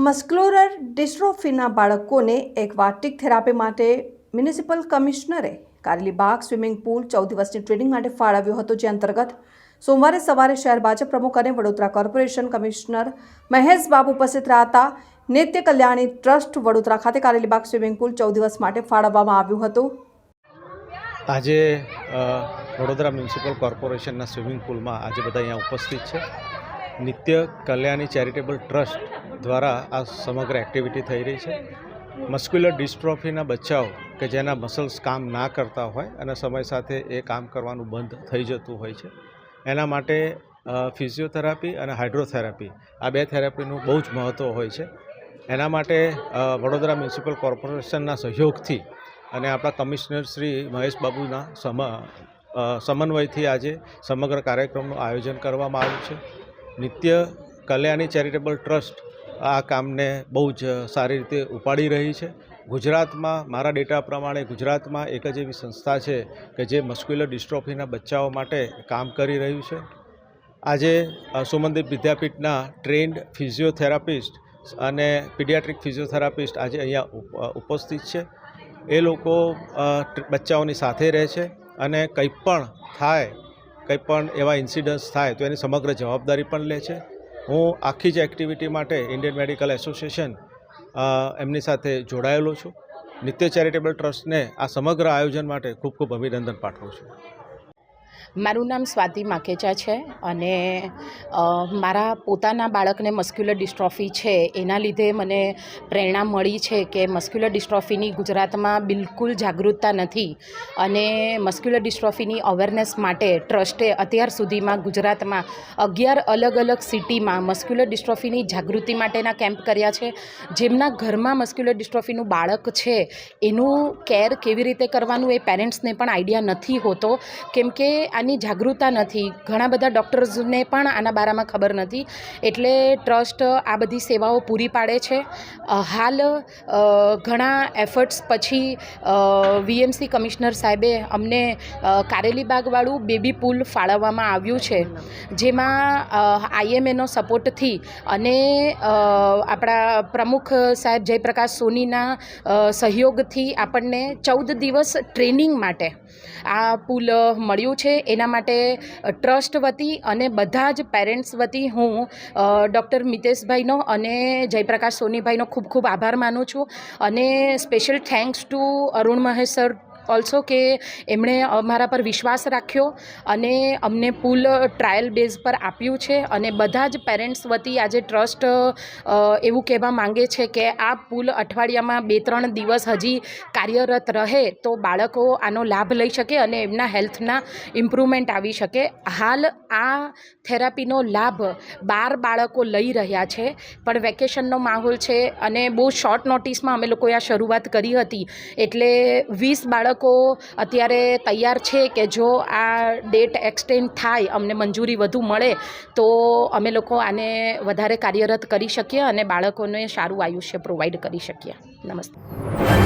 Muscular ડિસ્ટ્રોફીના બાળકોને aquatic therapy માટે municipal કમિશનરે કારેલીબાગ સ્વિમિંગ પુલ 14 દિવસની ટ્રેનિંગ માટે ફાળવ્યો હતો, જે અંતર્ગત સોમવારે સવારે શહેર ભાજપ પ્રમુખ અને વડોદરા કોર્પોરેશન કમિશનર મહેશ બાબુ ઉપસ્થિત રહ્યા હતા. નિત્ય કલ્યાણી ટ્રસ્ટ વડોદરા ખાતે કારેલીબાગ સ્વિમિંગ પુલ 14 દિવસ માટે ફાળવવામાં આવ્યું હતું. આજે વડોદરા મ્યુનિસિપલ કોર્પોરેશનના સ્વિમિંગ પુલમાં આજે બધા અહીંયા ઉપસ્થિત છે. નિત્ય કલ્યાણી ચેરિટેબલ ટ્રસ્ટ દ્વારા આ સમગ્ર એક્ટિવિટી થઈ રહી છે. મસ્ક્યુલર ડિસ્ટ્રોફીના બચ્ચાઓ કે જેના મસલ્સ કામ ના કરતા હોય અને સમય સાથે એ કામ કરવાનું બંધ થઈ જતું હોય છે, એના માટે ફિઝિયોથેરાપી અને હાઇડ્રોથેરાપી આ બે થેરાપીનું બહુ જ મહત્ત્વ હોય છે. એના માટે વડોદરા મ્યુનિસિપલ કોર્પોરેશનના સહયોગથી અને આપણા કમિશનર શ્રી મહેશ બાબુના સમન્વયથી આજે સમગ્ર કાર્યક્રમનું આયોજન કરવામાં આવ્યું છે. નિત્ય કલ્યાણી ચેરિટેબલ ટ્રસ્ટ આ કામને બહુ જ સારી રીતે ઉપાડી રહી છે. ગુજરાતમાં મારા ડેટા પ્રમાણે ગુજરાતમાં એક જ એવી સંસ્થા છે કે જે મસ્ક્યુલર ડિસ્ટ્રોફીના બચ્ચાઓ માટે કામ કરી રહ્યું છે. આજે સુમનદીપ વિદ્યાપીઠના ટ્રેન્ડ ફિઝિયોથેરાપિસ્ટ અને પીડિયાટ્રિક ફિઝિયોથેરાપિસ્ટ આજે અહીંયા ઉપસ્થિત છે. એ લોકો બચ્ચાઓની સાથે રહે છે અને કંઈ પણ એવા ઇન્સિડન્ટ્સ થાય તો એની સમગ્ર જવાબદારી પણ લે છે. હું આખી જ એક્ટિવિટી માટે ઇન્ડિયન મેડિકલ એસોસિએશન એમની સાથે જોડાયેલો છું. નિત્ય ચેરિટેબલ ટ્રસ્ટને આ સમગ્ર આયોજન માટે ખૂબ ખૂબ અભિનંદન પાઠવું છું. મારું નામ સ્વાતિ માખેચા છે અને મારા પોતાના બાળકને મસ્ક્યુલર ડિસ્ટ્રોફી છે, એના લીધે મને પ્રેરણા મળી છે કે મસ્ક્યુલર ડિસ્ટ્રોફીની ગુજરાતમાં બિલકુલ જાગૃતતા નથી અને મસ્ક્યુલર ડિસ્ટ્રોફીની અવેરનેસ માટે ટ્રસ્ટે અત્યાર સુધીમાં ગુજરાતમાં 11 અલગ અલગ સિટીમાં મસ્ક્યુલર ડિસ્ટ્રોફીની જાગૃતિ માટેના કેમ્પ કર્યા છે. જેમના ઘરમાં મસ્ક્યુલર ડિસ્ટ્રોફીનું બાળક છે એનું કેર કેવી રીતે કરવાનું એ પેરેન્ટ્સને પણ આઈડિયા નથી હોતો, કેમ કે આની જાગૃતતા નથી. ઘણા બધા ડૉક્ટર્સને પણ આના બારામાં ખબર નથી, એટલે ટ્રસ્ટ આ બધી સેવાઓ પૂરી પાડે છે. હાલ ઘણા એફર્ટ્સ પછી વીએમસી કમિશનર સાહેબે અમને કારેલીબાગવાળું બેબી પુલ ફાળવવામાં આવ્યું છે, જેમાં આઈએમએનો સપોર્ટથી અને આપણા પ્રમુખ સાહેબ જયપ્રકાશ સોનીના સહયોગથી આપણને 14 દિવસ ટ્રેનિંગ માટે આ પુલ મળ્યું છે. એના માટે ટ્રસ્ટ વતી અને બધા જ પેરેન્ટ્સ વતી હું ડૉક્ટર મિતેશભાઈનો અને જયપ્રકાશ સોનીભાઈનો ખૂબ ખૂબ આભાર માનું છું અને special thanks to Arun Mahesh sir also કે એમણે અમારા પર વિશ્વાસ રાખ્યો અને અમને પુલ ટ્રાયલ બેઝ પર આપ્યું છે. અને બધા જ પેરેન્ટ્સ વતી આજે ટ્રસ્ટ એવું કહેવા માંગે છે કે આ પુલ અઠવાડિયામાં 2-3 દિવસ હજી કાર્યરત રહે તો બાળકો આનો લાભ લઈ શકે અને એમના હેલ્થના ઇમ્પ્રુવમેન્ટ આવી શકે. હાલ આ થેરાપીનો લાભ 12 બાળકો લઈ રહ્યા છે, પણ વેકેશનનો માહોલ છે અને બહુ શોર્ટ નોટિસમાં અમે લોકોએ આ શરૂઆત કરી હતી, એટલે 20 બાળકો અત્યારે તૈયાર છે કે જો આ ડેટ એક્સટેન્ડ થાય, અમને મંજૂરી વધુ મળે તો અમે લોકો આને વધારે કાર્યરત કરી શકીએ અને બાળકોને સારું આયુષ્ય પ્રોવાઈડ કરી શકીએ. નમસ્તે.